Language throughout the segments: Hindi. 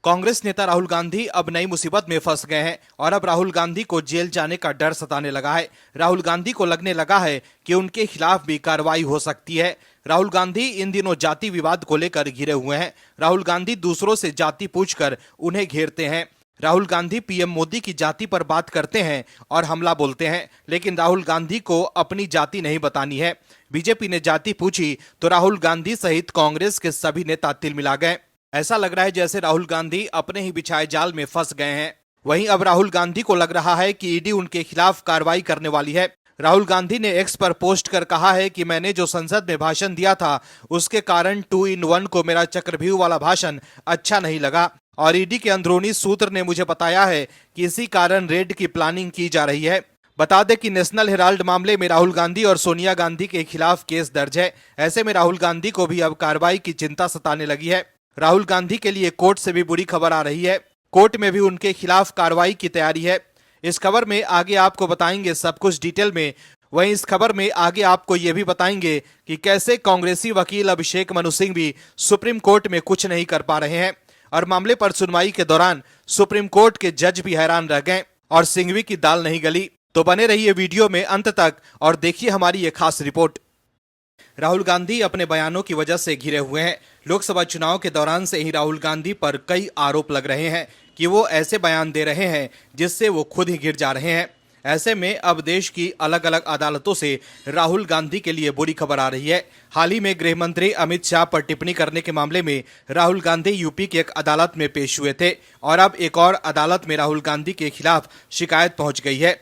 कांग्रेस नेता राहुल गांधी अब नई मुसीबत में फंस गए हैं और अब राहुल गांधी को जेल जाने का डर सताने लगा है। राहुल गांधी को लगने लगा है कि उनके खिलाफ भी कार्रवाई हो सकती है। राहुल गांधी इन दिनों जाति विवाद को लेकर घिरे हुए हैं। राहुल गांधी दूसरों से जाति पूछकर उन्हें घेरते हैं। राहुल गांधी पीएम मोदी की जाति पर बात करते हैं और हमला बोलते हैं, लेकिन राहुल गांधी को अपनी जाति नहीं बतानी है। बीजेपी ने जाति पूछी तो राहुल गांधी सहित कांग्रेस के सभी नेता तिलमिला गए। ऐसा लग रहा है जैसे राहुल गांधी अपने ही बिछाए जाल में फंस गए हैं। वहीं अब राहुल गांधी को लग रहा है कि ईडी उनके खिलाफ कार्रवाई करने वाली है। राहुल गांधी ने एक्स पर पोस्ट कर कहा है कि मैंने जो संसद में भाषण दिया था उसके कारण 2-in-1 को मेरा चक्रव्यूह वाला भाषण अच्छा नहीं लगा और ईडी के अंदरूनी सूत्र ने मुझे बताया है कि इसी कारण रेड की प्लानिंग की जा रही है। बता दें कि नेशनल हेराल्ड मामले में राहुल गांधी और सोनिया गांधी के खिलाफ केस दर्ज है। ऐसे में राहुल गांधी को भी अब कार्रवाई की चिंता सताने लगी है। राहुल गांधी के लिए कोर्ट से भी बुरी खबर आ रही है। कोर्ट में भी उनके खिलाफ कार्रवाई की तैयारी है। इस खबर में आगे आपको बताएंगे सब कुछ डिटेल में। वहीं इस खबर में आगे आपको ये भी बताएंगे कि कैसे कांग्रेसी वकील अभिषेक मनु सिंह भी सुप्रीम कोर्ट में कुछ नहीं कर पा रहे हैं और मामले पर सुनवाई के दौरान सुप्रीम कोर्ट के जज भी हैरान रह गए और सिंघवी की दाल नहीं गली। तो बने रहिए वीडियो में अंत तक और देखिए हमारी ये खास रिपोर्ट। राहुल गांधी अपने बयानों की वजह से घिरे हुए हैं। लोकसभा चुनाव के दौरान से ही राहुल गांधी पर कई आरोप लग रहे हैं कि वो ऐसे बयान दे रहे हैं जिससे वो खुद ही गिर जा रहे हैं। ऐसे में अब देश की अलग अलग अदालतों से राहुल गांधी के लिए बुरी खबर आ रही है। हाल ही में गृह मंत्री अमित शाह पर टिप्पणी करने के मामले में राहुल गांधी यूपी की एक अदालत में पेश हुए थे और अब एक और अदालत में राहुल गांधी के खिलाफ शिकायत पहुंच गई है,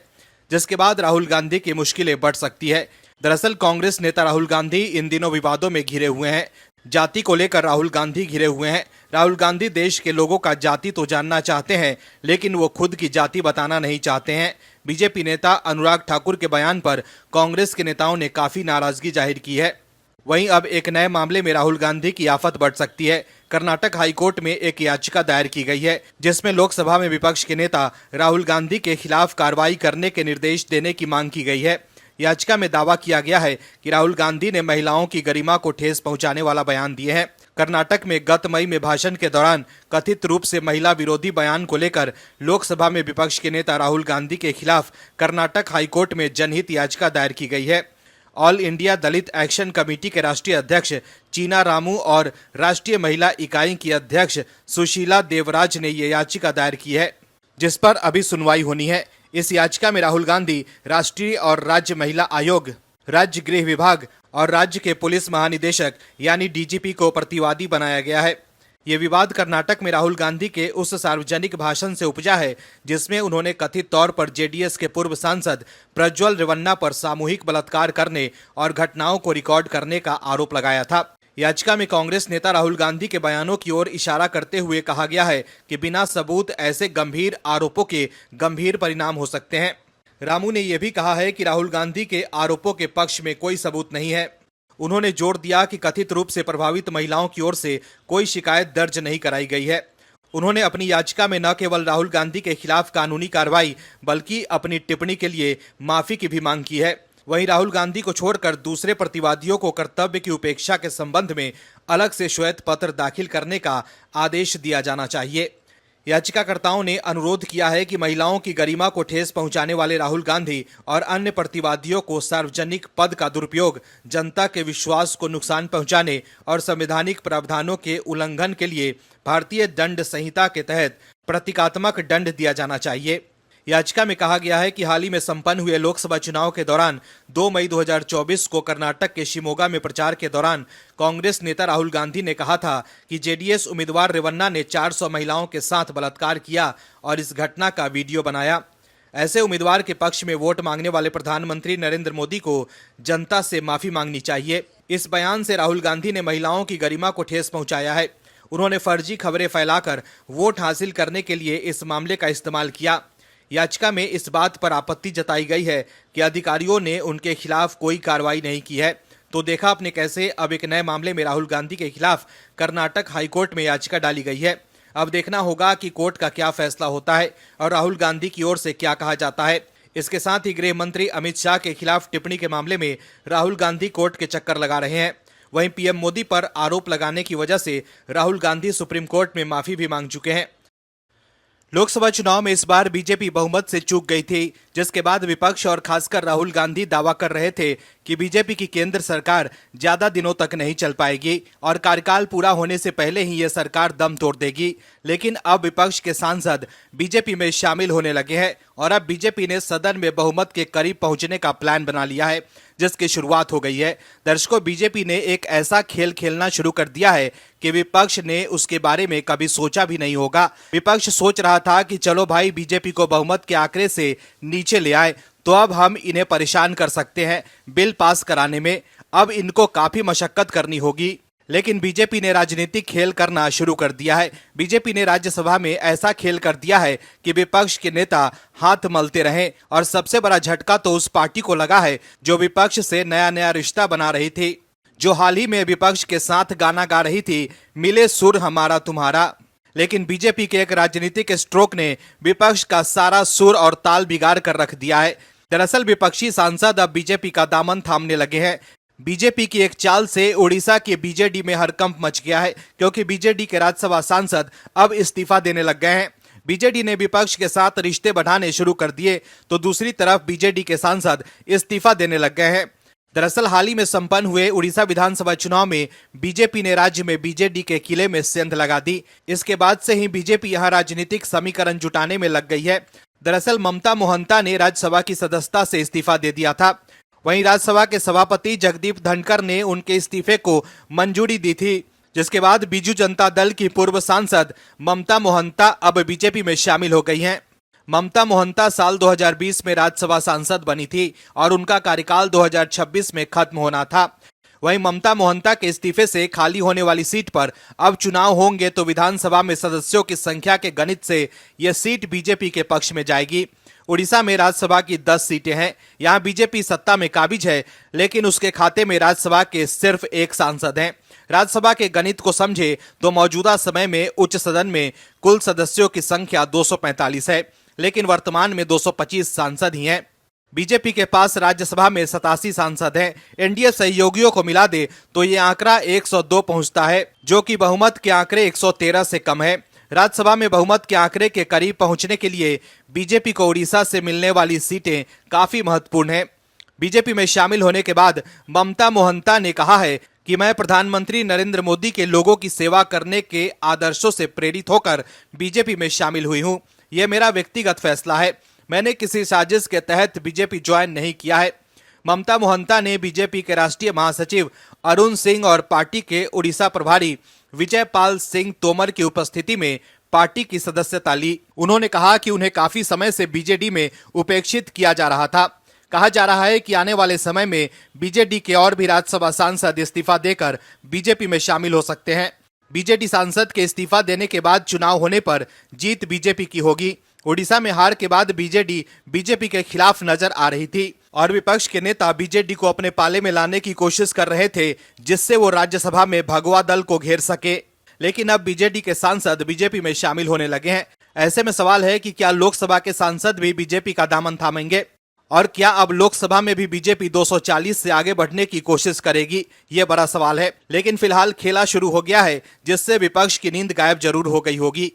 जिसके बाद राहुल गांधी की मुश्किलें बढ़ सकती है। दरअसल कांग्रेस नेता राहुल गांधी इन दिनों विवादों में घिरे हुए हैं। जाति को लेकर राहुल गांधी घिरे हुए हैं। राहुल गांधी देश के लोगों का जाति तो जानना चाहते हैं, लेकिन वो खुद की जाति बताना नहीं चाहते हैं। बीजेपी नेता अनुराग ठाकुर के बयान पर कांग्रेस के नेताओं ने काफी नाराजगी जाहिर की है। वहीं अब एक नए मामले में राहुल गांधी की आफत बढ़ सकती है। कर्नाटक हाईकोर्ट में एक याचिका दायर की गई है, जिसमें लोकसभा में विपक्ष के नेता राहुल गांधी के खिलाफ कार्रवाई करने के निर्देश देने की मांग की गई है। याचिका में दावा किया गया है कि राहुल गांधी ने महिलाओं की गरिमा को ठेस पहुंचाने वाला बयान दिए हैं। कर्नाटक में गत मई में भाषण के दौरान कथित रूप से महिला विरोधी बयान को लेकर लोकसभा में विपक्ष के नेता राहुल गांधी के खिलाफ कर्नाटक हाईकोर्ट में जनहित याचिका दायर की गई है। ऑल इंडिया दलित एक्शन कमेटी के राष्ट्रीय अध्यक्ष चीना रामू और राष्ट्रीय महिला इकाई की अध्यक्ष सुशीला देवराज ने ये याचिका दायर की है, जिस पर अभी सुनवाई होनी है। इस याचिका में राहुल गांधी राष्ट्रीय और राज्य महिला आयोग, राज्य गृह विभाग और राज्य के पुलिस महानिदेशक यानी डीजीपी को प्रतिवादी बनाया गया है। ये विवाद कर्नाटक में राहुल गांधी के उस सार्वजनिक भाषण से उपजा है जिसमें उन्होंने कथित तौर पर जेडीएस के पूर्व सांसद प्रज्वल रेवन्ना पर सामूहिक बलात्कार करने और घटनाओं को रिकॉर्ड करने का आरोप लगाया था। याचिका में कांग्रेस नेता राहुल गांधी के बयानों की ओर इशारा करते हुए कहा गया है कि बिना सबूत ऐसे गंभीर आरोपों के गंभीर परिणाम हो सकते हैं। रामू ने यह भी कहा है कि राहुल गांधी के आरोपों के पक्ष में कोई सबूत नहीं है। उन्होंने जोर दिया कि कथित रूप से प्रभावित महिलाओं की ओर से कोई शिकायत दर्ज नहीं कराई गई है। उन्होंने अपनी याचिका में न केवल राहुल गांधी के खिलाफ कानूनी कार्रवाई बल्कि अपनी टिप्पणी के लिए माफी की भी मांग की है। वहीं राहुल गांधी को छोड़कर दूसरे प्रतिवादियों को कर्तव्य की उपेक्षा के संबंध में अलग से श्वेत पत्र दाखिल करने का आदेश दिया जाना चाहिए। याचिकाकर्ताओं ने अनुरोध किया है कि महिलाओं की गरिमा को ठेस पहुंचाने वाले राहुल गांधी और अन्य प्रतिवादियों को सार्वजनिक पद का दुरुपयोग, जनता के विश्वास को नुकसान पहुंचाने और संवैधानिक प्रावधानों के उल्लंघन के लिए भारतीय दंड संहिता के तहत प्रतीकात्मक दंड दिया जाना चाहिए। याचिका में कहा गया है कि हाल ही में संपन्न हुए लोकसभा चुनाव के दौरान 2 मई 2024 को कर्नाटक के शिमोगा में प्रचार के दौरान कांग्रेस नेता राहुल गांधी ने कहा था कि जेडीएस उम्मीदवार रेवन्ना ने 400 महिलाओं के साथ बलात्कार किया और इस घटना का वीडियो बनाया। ऐसे उम्मीदवार के पक्ष में वोट मांगने वाले प्रधानमंत्री नरेंद्र मोदी को जनता से माफी मांगनी चाहिए। इस बयान से राहुल गांधी ने महिलाओं की गरिमा को ठेस पहुंचाया है। उन्होंने फर्जी खबरें फैलाकर वोट हासिल करने के लिए इस मामले का इस्तेमाल किया। याचिका में इस बात पर आपत्ति जताई गई है कि अधिकारियों ने उनके खिलाफ कोई कार्रवाई नहीं की है। तो देखा आपने कैसे अब एक नए मामले में राहुल गांधी के खिलाफ कर्नाटक हाईकोर्ट में याचिका डाली गई है। अब देखना होगा कि कोर्ट का क्या फैसला होता है और राहुल गांधी की ओर से क्या कहा जाता है। इसके साथ ही गृह मंत्री अमित शाह के खिलाफ टिप्पणी के मामले में राहुल गांधी कोर्ट के चक्कर लगा रहे हैं। वहीं पीएम मोदी पर आरोप लगाने की वजह से राहुल गांधी सुप्रीम कोर्ट में माफी भी मांग चुके हैं। लोकसभा चुनाव में इस बार बीजेपी बहुमत से चूक गई थी, जिसके बाद विपक्ष और खासकर राहुल गांधी दावा कर रहे थे कि बीजेपी की केंद्र सरकार ज्यादा दिनों तक नहीं चल पाएगी और कार्यकाल पूरा होने से पहले ही यह सरकार दम तोड़ देगी। लेकिन अब विपक्ष के सांसद बीजेपी में शामिल होने लगे हैं और अब बीजेपी ने सदन में बहुमत के करीब पहुंचने का प्लान बना लिया है, जिसकी शुरुआत हो गई है। दर्शकों, बीजेपी ने एक ऐसा खेल खेलना शुरू कर दिया है कि विपक्ष ने उसके बारे में कभी सोचा भी नहीं होगा। विपक्ष सोच रहा था कि चलो भाई, बीजेपी को बहुमत के आंकड़े से नीचे ले आए तो अब हम इन्हें परेशान कर सकते हैं बिल पास कराने में। अब इनको काफी मशक्कत करनी होगी, लेकिन बीजेपी ने राजनीतिक खेल करना शुरू कर दिया है। बीजेपी ने राज्यसभा में ऐसा खेल कर दिया है कि विपक्ष के नेता हाथ मलते रहे और सबसे बड़ा झटका तो उस पार्टी को लगा है जो विपक्ष से नया नया रिश्ता बना रही थी, जो हाल ही में विपक्ष के साथ गाना गा रही थी, मिले सुर हमारा तुम्हारा। लेकिन बीजेपी के एक राजनीतिक स्ट्रोक ने विपक्ष का सारा सुर और ताल बिगाड़ कर रख दिया है। दरअसल विपक्षी सांसद अब बीजेपी का दामन थामने लगे हैं। बीजेपी की एक चाल से उड़ीसा के बीजेडी में हड़कंप मच गया है, क्योंकि बीजेडी के राज्यसभा सांसद अब इस्तीफा देने लग गए हैं। बीजेडी ने विपक्ष के साथ रिश्ते बढ़ाने शुरू कर दिए तो दूसरी तरफ बीजेडी के सांसद इस्तीफा देने लग गए हैं। दरअसल हाल ही में संपन्न हुए उड़ीसा विधानसभा चुनाव में बीजेपी ने राज्य में बीजेडी के किले में सेंध लगा दी। इसके बाद से ही बीजेपी यहां राजनीतिक समीकरण जुटाने में लग गई है। दरअसल ममता मोहंता ने राज्यसभा की सदस्यता से इस्तीफा दे दिया था। वहीं राज्यसभा के सभापति जगदीप धनखड़ ने उनके इस्तीफे को मंजूरी दी थी, जिसके बाद बीजू जनता दल की पूर्व सांसद ममता मोहंता अब बीजेपी में शामिल हो गई हैं। ममता मोहंता साल 2020 में राज्यसभा सांसद बनी थी और उनका कार्यकाल 2026 में खत्म होना था। वहीं ममता मोहंता के इस्तीफे से खाली होने वाली सीट पर अब चुनाव होंगे तो विधानसभा में सदस्यों की संख्या के गणित से यह सीट बीजेपी के पक्ष में जाएगी। उड़ीसा में राज्यसभा की 10 सीटें हैं। यहां बीजेपी सत्ता में काबिज है, लेकिन उसके खाते में राज्यसभा के सिर्फ एक सांसद हैं। राज्यसभा के गणित को समझे तो मौजूदा समय में उच्च सदन में कुल सदस्यों की संख्या 245 है, लेकिन वर्तमान में 225 सांसद ही हैं। बीजेपी के पास राज्यसभा में 87 सांसद हैं। एनडीए सहयोगियों को मिला दे तो ये आंकड़ा 102 पहुंचता है, जो कि बहुमत के आंकड़े 113 से कम है। राज्यसभा में बहुमत के आंकड़े के करीब पहुंचने के लिए बीजेपी को उड़ीसा से मिलने वाली सीटें काफी महत्वपूर्ण हैं। बीजेपी में शामिल होने के बाद ममता मोहंता ने कहा है कि मैं प्रधानमंत्री नरेंद्र मोदी के लोगों की सेवा करने के आदर्शों से प्रेरित होकर बीजेपी में शामिल हुई हूं। यह मेरा व्यक्तिगत फैसला है। मैंने किसी साजिश के तहत बीजेपी ज्वाइन नहीं किया है। ममता मोहंता ने बीजेपी के राष्ट्रीय महासचिव अरुण सिंह और पार्टी के उड़ीसा प्रभारी विजय पाल सिंह तोमर की उपस्थिति में पार्टी की सदस्यता ली। उन्होंने कहा कि उन्हें काफी समय से बीजेडी में उपेक्षित किया जा रहा था। कहा जा रहा है कि आने वाले समय में बीजेडी के और भी राज्यसभा सांसद इस्तीफा देकर बीजेपी में शामिल हो सकते हैं। बीजेडी सांसद के इस्तीफा देने के बाद चुनाव होने पर जीत बीजेपी की होगी। उड़ीसा में हार के बाद बीजेडी बीजेपी के खिलाफ नजर आ रही थी और विपक्ष के नेता बीजेडी को अपने पाले में लाने की कोशिश कर रहे थे, जिससे वो राज्यसभा में भगवा दल को घेर सके। लेकिन अब बीजेडी के सांसद बीजेपी में शामिल होने लगे हैं। ऐसे में सवाल है कि क्या लोकसभा के सांसद भी बीजेपी का दामन थामेंगे और क्या अब लोकसभा में भी बीजेपी 240 से आगे बढ़ने की कोशिश करेगी? ये बड़ा सवाल है। लेकिन फिलहाल खेला शुरू हो गया है, जिससे विपक्ष की नींद गायब जरूर हो गई होगी।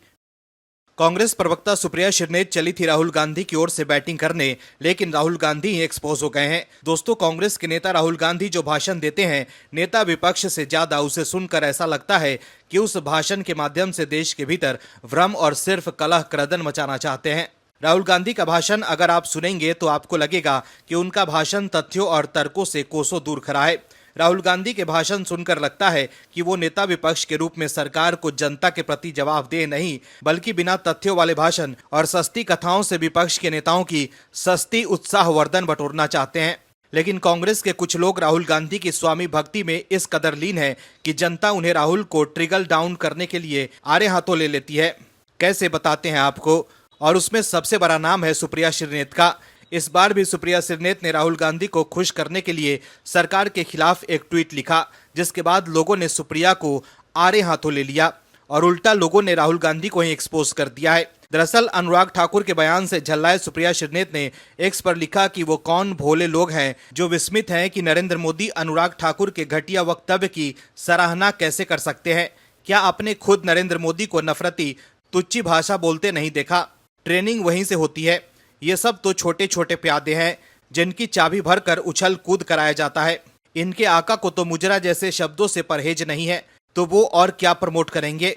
कांग्रेस प्रवक्ता सुप्रिया श्रीनेत चली थी राहुल गांधी की ओर से बैटिंग करने, लेकिन राहुल गांधी ही एक्सपोज हो गए हैं। दोस्तों, कांग्रेस के नेता राहुल गांधी जो भाषण देते हैं, नेता विपक्ष से ज्यादा उसे सुनकर ऐसा लगता है कि उस भाषण के माध्यम से देश के भीतर भ्रम और सिर्फ कलह क्रदन मचाना चाहते हैं। राहुल गांधी का भाषण अगर आप सुनेंगे तो आपको लगेगा कि उनका भाषण तथ्यों और तर्कों से कोसों दूर खड़ा है। राहुल गांधी के भाषण सुनकर लगता है कि वो नेता विपक्ष के रूप में सरकार को जनता के प्रति जवाबदेह नहीं, बल्कि बिना तथ्यों वाले भाषण और सस्ती कथाओं से विपक्ष के नेताओं की सस्ती उत्साहवर्धन बटोरना चाहते हैं। लेकिन कांग्रेस के कुछ लोग राहुल गांधी की स्वामी भक्ति में इस कदर लीन है कि जनता उन्हें राहुल को ट्रिकल डाउन करने के लिए आड़े हाथों ले लेती है। कैसे बताते हैं आपको, और उसमें सबसे बड़ा नाम है सुप्रिया श्रीनेत का। इस बार भी सुप्रिया श्रीनेत ने राहुल गांधी को खुश करने के लिए सरकार के खिलाफ एक ट्वीट लिखा, जिसके बाद लोगों ने सुप्रिया को आड़े हाथों ले लिया और उल्टा लोगों ने राहुल गांधी को ही एक्सपोज कर दिया है। दरअसल अनुराग ठाकुर के बयान से झल्लाए सुप्रिया श्रीनेत ने एक्स पर लिखा कि वो कौन भोले लोग हैं जो विस्मित हैं कि नरेंद्र मोदी अनुराग ठाकुर के घटिया वक्तव्य की सराहना कैसे कर सकते हैं। क्या आपने खुद नरेंद्र मोदी को नफरती तुच्ची भाषा बोलते नहीं देखा? ट्रेनिंग वहीं से होती है। ये सब तो छोटे छोटे प्यादे हैं जिनकी चाबी भरकर उछल कूद कराया जाता है। इनके आका को तो मुजरा जैसे शब्दों से परहेज नहीं है, तो वो और क्या प्रमोट करेंगे।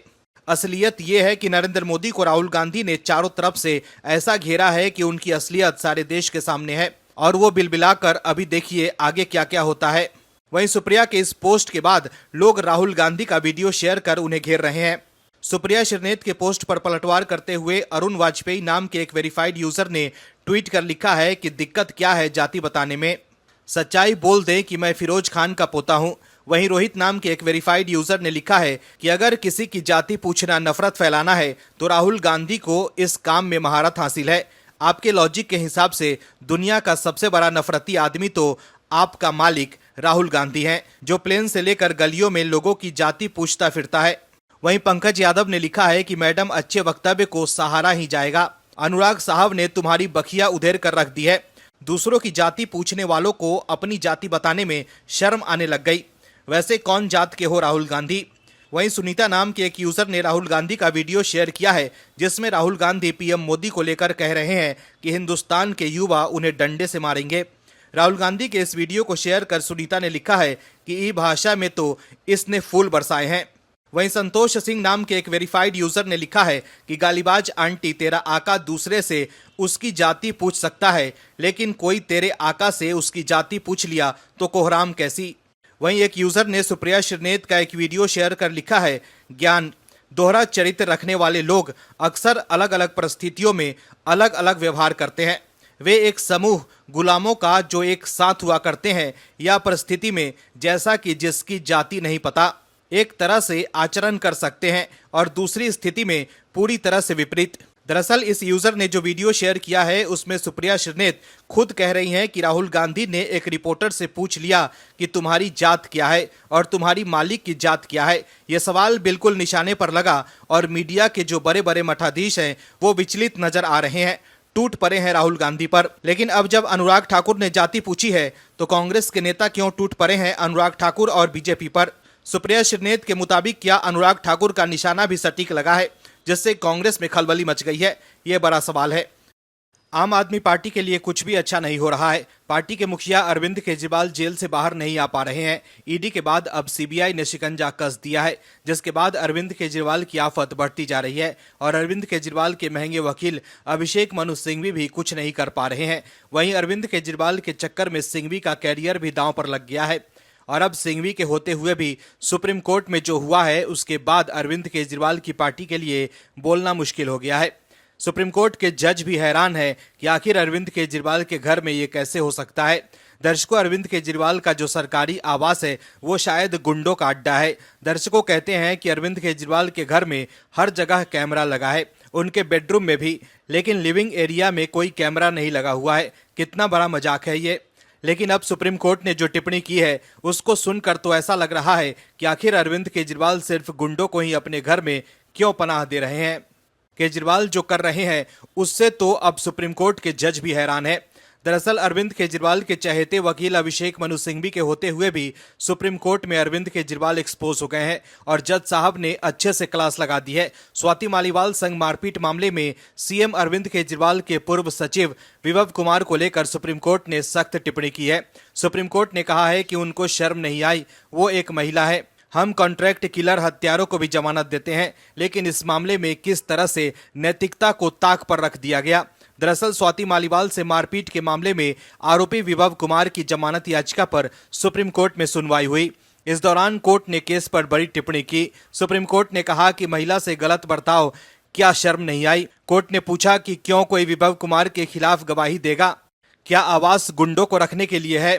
असलियत ये है कि नरेंद्र मोदी को राहुल गांधी ने चारों तरफ से ऐसा घेरा है कि उनकी असलियत सारे देश के सामने है और वो बिलबिलाकर अभी देखिए आगे क्या क्या होता है। वहीं सुप्रिया के इस पोस्ट के बाद लोग राहुल गांधी का वीडियो शेयर कर उन्हें घेर रहे हैं। सुप्रिया श्रीनेत के पोस्ट पर पलटवार करते हुए अरुण वाजपेयी नाम के एक वेरीफाइड यूजर ने ट्वीट कर लिखा है कि दिक्कत क्या है जाति बताने में, सच्चाई बोल दें कि मैं फिरोज खान का पोता हूं। वहीं रोहित नाम के एक वेरीफाइड यूजर ने लिखा है कि अगर किसी की जाति पूछना नफरत फैलाना है तो राहुल गांधी को इस काम में महारत हासिल है। आपके लॉजिक के हिसाब से दुनिया का सबसे बड़ा नफरती आदमी तो आपका मालिक राहुल गांधी हैं, जो प्लेन से लेकर गलियों में लोगों की जाति पूछता फिरता है। वहीं पंकज यादव ने लिखा है कि मैडम अच्छे वक्तव्य को सहारा ही जाएगा। अनुराग साहब ने तुम्हारी बखिया उधेर कर रख दी है। दूसरों की जाति पूछने वालों को अपनी जाति बताने में शर्म आने लग गई। वैसे कौन जात के हो राहुल गांधी? वहीं सुनीता नाम के एक यूजर ने राहुल गांधी का वीडियो शेयर किया है जिसमें राहुल गांधी पीएम मोदी को लेकर कह रहे हैं कि हिंदुस्तान के युवा उन्हें डंडे से मारेंगे। राहुल गांधी के इस वीडियो को शेयर कर सुनीता ने लिखा है कि ई भाषा में तो इसने फूल बरसाए हैं। वहीं संतोष सिंह नाम के एक वेरीफाइड यूजर ने लिखा है कि गालीबाज आंटी, तेरा आका दूसरे से उसकी जाति पूछ सकता है, लेकिन कोई तेरे आका से उसकी जाति पूछ लिया तो कोहराम कैसी। वहीं एक यूजर ने सुप्रिया श्रीनेत का एक वीडियो शेयर कर लिखा है, ज्ञान दोहरा चरित्र रखने वाले लोग अक्सर अलग अलग परिस्थितियों में अलग अलग व्यवहार करते हैं। वे एक समूह गुलामों का जो एक साथ हुआ करते हैं या परिस्थिति में जैसा कि जिसकी जाति नहीं पता एक तरह से आचरण कर सकते हैं और दूसरी स्थिति में पूरी तरह से विपरीत। दरअसल इस यूजर ने जो वीडियो शेयर किया है उसमें सुप्रिया श्रीनेत खुद कह रही हैं कि राहुल गांधी ने एक रिपोर्टर से पूछ लिया कि तुम्हारी जात क्या है और तुम्हारी मालिक की जात क्या है। यह सवाल बिल्कुल निशाने पर लगा और मीडिया के जो बड़े बड़े मठाधीश हैं वो विचलित नजर आ रहे हैं, टूट पड़े हैं राहुल गांधी पर। लेकिन अब जब अनुराग ठाकुर ने जाति पूछी है तो कांग्रेस के नेता क्यों टूट पड़े हैं अनुराग ठाकुर और बीजेपी पर? सुप्रिया श्रीनेत के मुताबिक क्या अनुराग ठाकुर का निशाना भी सटीक लगा है जिससे कांग्रेस में खलबली मच गई है? ये बड़ा सवाल है। आम आदमी पार्टी के लिए कुछ भी अच्छा नहीं हो रहा है। पार्टी के मुखिया अरविंद केजरीवाल जेल से बाहर नहीं आ पा रहे हैं। ईडी के बाद अब सीबीआई ने शिकंजा कस दिया है, जिसके बाद अरविंद केजरीवाल की आफत बढ़ती जा रही है और अरविंद केजरीवाल के महंगे वकील अभिषेक मनु सिंघवी भी कुछ नहीं कर पा रहे हैं। वहीं अरविंद केजरीवाल के चक्कर में सिंघवी का कैरियर भी दांव पर लग गया है और अब सिंघवी के होते हुए भी सुप्रीम कोर्ट में जो हुआ है उसके बाद अरविंद केजरीवाल की पार्टी के लिए बोलना मुश्किल हो गया है। सुप्रीम कोर्ट के जज भी हैरान है कि आखिर अरविंद केजरीवाल के घर में ये कैसे हो सकता है। दर्शकों, अरविंद केजरीवाल का जो सरकारी आवास है वो शायद गुंडों का अड्डा है। दर्शकों कहते हैं कि अरविंद केजरीवाल के घर में हर जगह कैमरा लगा है, उनके बेडरूम में भी, लेकिन लिविंग एरिया में कोई कैमरा नहीं लगा हुआ है। कितना बड़ा मजाक है ये। लेकिन अब सुप्रीम कोर्ट ने जो टिप्पणी की है उसको सुनकर तो ऐसा लग रहा है कि आखिर अरविंद केजरीवाल सिर्फ गुंडों को ही अपने घर में क्यों पनाह दे रहे हैं। केजरीवाल जो कर रहे हैं उससे तो अब सुप्रीम कोर्ट के जज भी हैरान है। दरअसल अरविंद केजरीवाल के चहेते वकील अभिषेक मनु सिंघवी के होते हुए भी सुप्रीम कोर्ट में अरविंद केजरीवाल एक्सपोज हो गए हैं और जज साहब ने अच्छे से क्लास लगा दी है। स्वाति मालीवाल संग मारपीट मामले में सीएम अरविंद केजरीवाल के पूर्व सचिव विभव कुमार को लेकर सुप्रीम कोर्ट ने सख्त टिप्पणी की है। सुप्रीम कोर्ट ने कहा है कि उनको शर्म नहीं आई, वो एक महिला है। हम कॉन्ट्रैक्ट किलर हत्यारों को भी जमानत देते हैं, लेकिन इस मामले में किस तरह से नैतिकता को ताक पर रख दिया गया। दरअसल स्वाति मालीवाल से मारपीट के मामले में आरोपी विभव कुमार की जमानत याचिका पर सुप्रीम कोर्ट में सुनवाई हुई। इस दौरान कोर्ट ने केस पर बड़ी टिप्पणी की। सुप्रीम कोर्ट ने कहा कि महिला से गलत बर्ताव, क्या शर्म नहीं आई? कोर्ट ने पूछा कि क्यों कोई विभव कुमार के खिलाफ गवाही देगा? क्या आवास गुंडों को रखने के लिए है?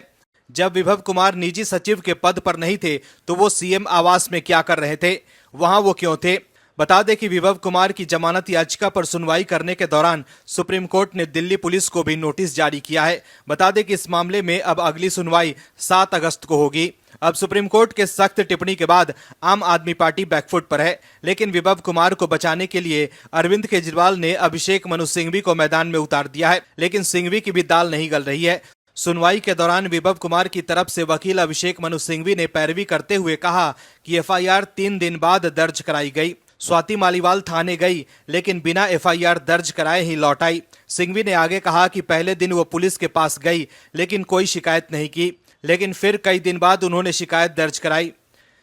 जब विभव कुमार निजी सचिव के पद पर नहीं थे तो वो सीएम आवास में क्या कर रहे थे? वहां वो क्यों थे? बता दें कि विभव कुमार की जमानत याचिका पर सुनवाई करने के दौरान सुप्रीम कोर्ट ने दिल्ली पुलिस को भी नोटिस जारी किया है। बता दें कि इस मामले में अब अगली सुनवाई 7 अगस्त को होगी। अब सुप्रीम कोर्ट के सख्त टिप्पणी के बाद आम आदमी पार्टी बैकफुट पर है, लेकिन विभव कुमार को बचाने के लिए अरविंद केजरीवाल ने अभिषेक मनु सिंघवी को मैदान में उतार दिया है, लेकिन सिंघवी की भी दाल नहीं गल रही है। सुनवाई के दौरान विभव कुमार की तरफ से वकील अभिषेक मनु सिंघवी ने पैरवी करते हुए कहा कि एफआईआर 3 दिन बाद दर्ज कराई गई। स्वाति मालीवाल थाने गई, लेकिन बिना एफआईआर दर्ज कराए ही लौट आई। सिंघवी ने आगे कहा कि पहले दिन वो पुलिस के पास गई, लेकिन कोई शिकायत नहीं की, लेकिन फिर कई दिन बाद उन्होंने शिकायत दर्ज कराई।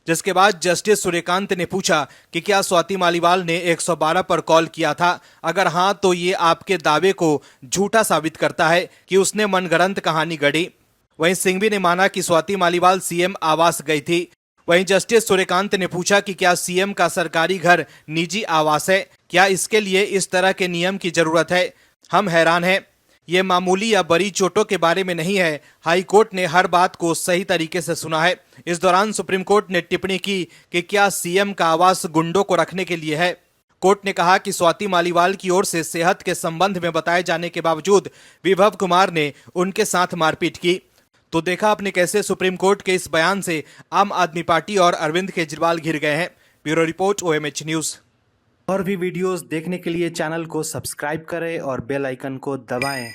जिसके बाद जस्टिस सूर्यकांत ने पूछा कि क्या स्वाति मालीवाल ने 112 पर कॉल किया था? अगर हां, तो ये आपके दावे को झूठा साबित करता है कि उसने मनगढ़ंत कहानी गढ़ी। वहीं सिंघवी ने माना कि स्वाति मालीवाल सीएम आवास गई थी। वहीं जस्टिस सूर्यकांत ने पूछा कि क्या सीएम का सरकारी घर निजी आवास है? क्या इसके लिए इस तरह के नियम की जरूरत है? हम हैरान हैं। ये मामूली या बड़ी चोटों के बारे में नहीं है। हाई कोर्ट ने हर बात को सही तरीके से सुना है। इस दौरान सुप्रीम कोर्ट ने टिप्पणी की कि क्या सीएम का आवास गुंडों को रखने के लिए है? कोर्ट ने कहा कि स्वाति मालीवाल की ओर से सेहत के संबंध में बताए जाने के बावजूद विभव कुमार ने उनके साथ मारपीट की। तो देखा आपने कैसे सुप्रीम कोर्ट के इस बयान से आम आदमी पार्टी और अरविंद केजरीवाल घिर गए हैं। Bureau report, OMH news. और भी वीडियोस देखने के लिए चैनल को सब्सक्राइब करें और बेल आइकन को दबाएं।